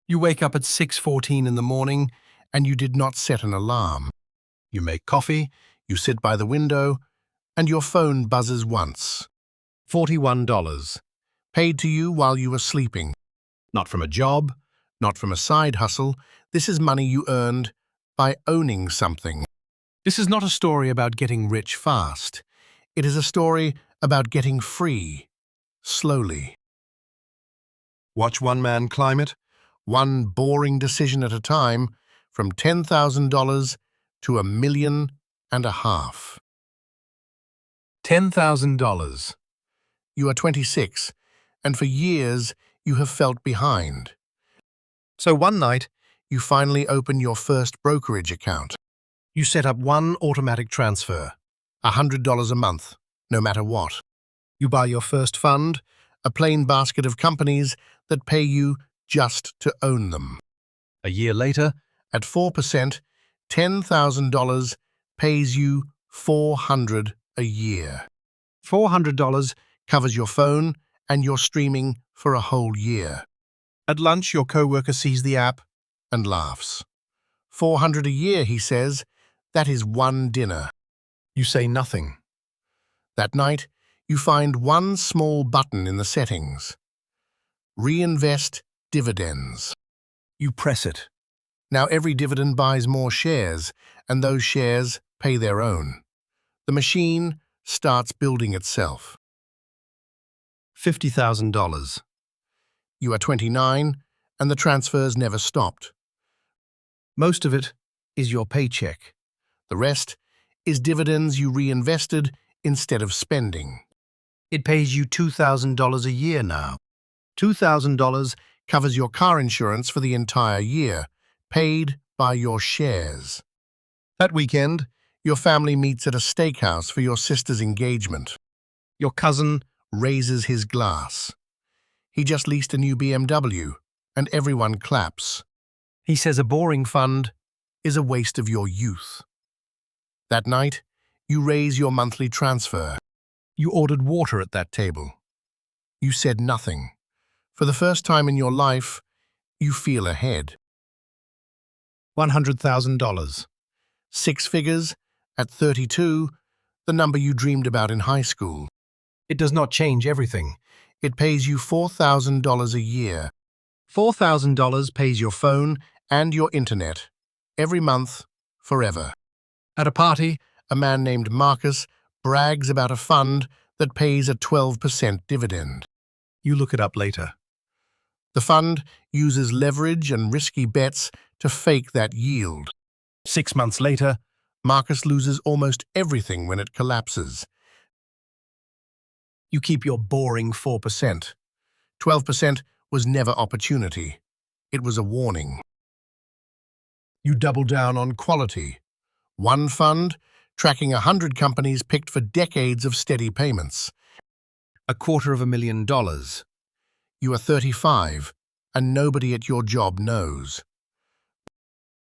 You wake up at 6:14 in the morning and you did not set an alarm. You make coffee, you sit by the window, and your phone buzzes once. $41. Paid to you while you were sleeping. Not from a job, not from a side hustle. This is money you earned by owning something. This is not a story about getting rich fast. It is a story about getting free, slowly. Watch one man climb it, one boring decision at a time, from $10,000 to $1.5 million. $10,000. You are 26, and for years you have felt behind. So one night, you finally open your first brokerage account. You set up one automatic transfer, $100 a month, no matter what. You buy your first fund, a plain basket of companies that pay you just to own them. A year later, at 4%, $10,000 pays you $400 a year. $400 covers your phone and your streaming for a whole year. At lunch, your coworker sees the app and laughs. $400 a year, he says. That is one dinner. You say nothing. That night, you find one small button in the settings. Reinvest dividends. You press it. Now every dividend buys more shares, and those shares pay their own. The machine starts building itself. $50,000. You are 29, and the transfers never stopped. Most of it is your paycheck. The rest is dividends you reinvested instead of spending. It pays you $2,000 a year now. $2,000 covers your car insurance for the entire year, paid by your shares. That weekend, your family meets at a steakhouse for your sister's engagement. Your cousin raises his glass. He just leased a new BMW, and everyone claps. He says a boring fund is a waste of your youth. That night, you raise your monthly transfer. You ordered water at that table. You said nothing. For the first time in your life, you feel ahead. $100,000. 6 figures, at 32, the number you dreamed about in high school. It does not change everything. It pays you $4,000 a year. $4,000 pays your phone and your internet, every month, forever. At a party, a man named Marcus brags about a fund that pays a 12% dividend. You look it up later. The fund uses leverage and risky bets to fake that yield. 6 months later, Marcus loses almost everything when it collapses. You keep your boring 4%. 12% was never opportunity. It was a warning. You double down on quality. One fund, tracking 100 companies picked for decades of steady payments. $250,000. You are 35, and nobody at your job knows.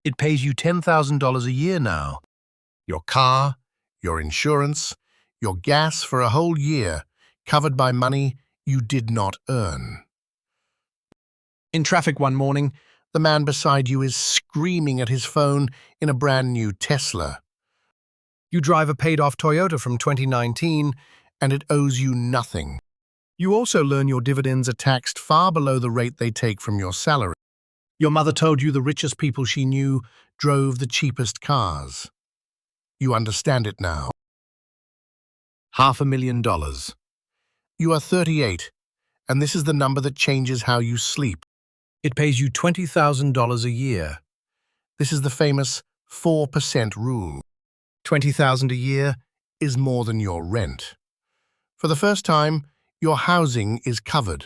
It pays you $10,000 a year now. Your car, your insurance, your gas for a whole year, covered by money you did not earn. In traffic one morning, the man beside you is screaming at his phone in a brand new Tesla. You drive a paid-off Toyota from 2019, and it owes you nothing. You also learn your dividends are taxed far below the rate they take from your salary. Your mother told you the richest people she knew drove the cheapest cars. You understand it now. $500,000. You are 38, and this is the number that changes how you sleep. It pays you $20,000 a year. This is the famous 4% rule. $20,000 a year is more than your rent. For the first time, your housing is covered.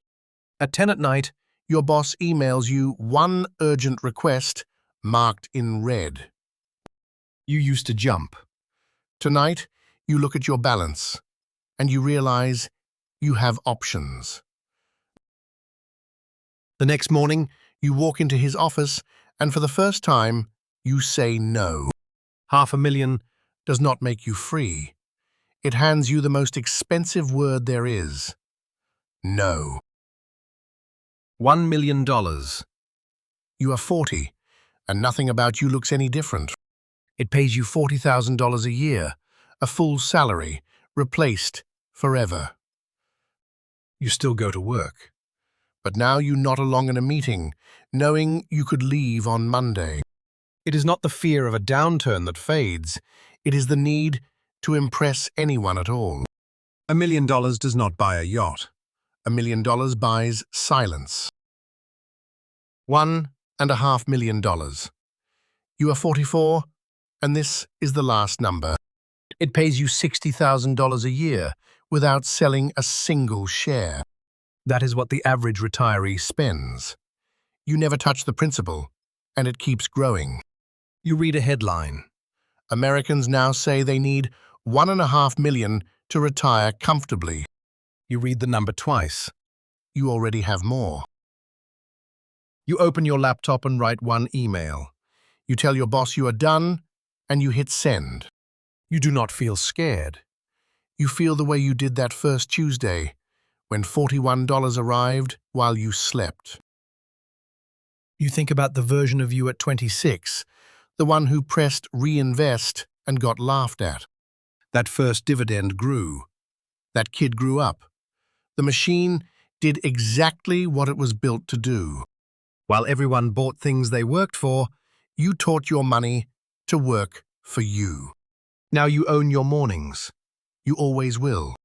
At 10 at night, your boss emails you one urgent request marked in red. You used to jump. Tonight, you look at your balance, and you realize you have options. The next morning, you walk into his office, and for the first time, you say no. $500,000 does not make you free. It hands you the most expensive word there is. No. $1 million. You are 40, and nothing about you looks any different. It pays you $40,000 a year, a full salary, replaced forever. You still go to work. But now you nod along in a meeting, knowing you could leave on Monday. It is not the fear of a downturn that fades. It is the need to impress anyone at all. $1 million does not buy a yacht. $1 million buys silence. $1.5 million. You are 44, and this is the last number. It pays you $60,000 a year without selling a single share. That is what the average retiree spends. You never touch the principal, and it keeps growing. You read a headline. Americans now say they need $1.5 million to retire comfortably. You read the number twice. You already have more. You open your laptop and write one email. You tell your boss you are done, and you hit send. You do not feel scared. You feel the way you did that first Tuesday, when $41 arrived while you slept. You think about the version of you at 26, the one who pressed reinvest and got laughed at. That first dividend grew. That kid grew up. The machine did exactly what it was built to do. While everyone bought things they worked for, you taught your money to work for you. Now you own your mornings. You always will.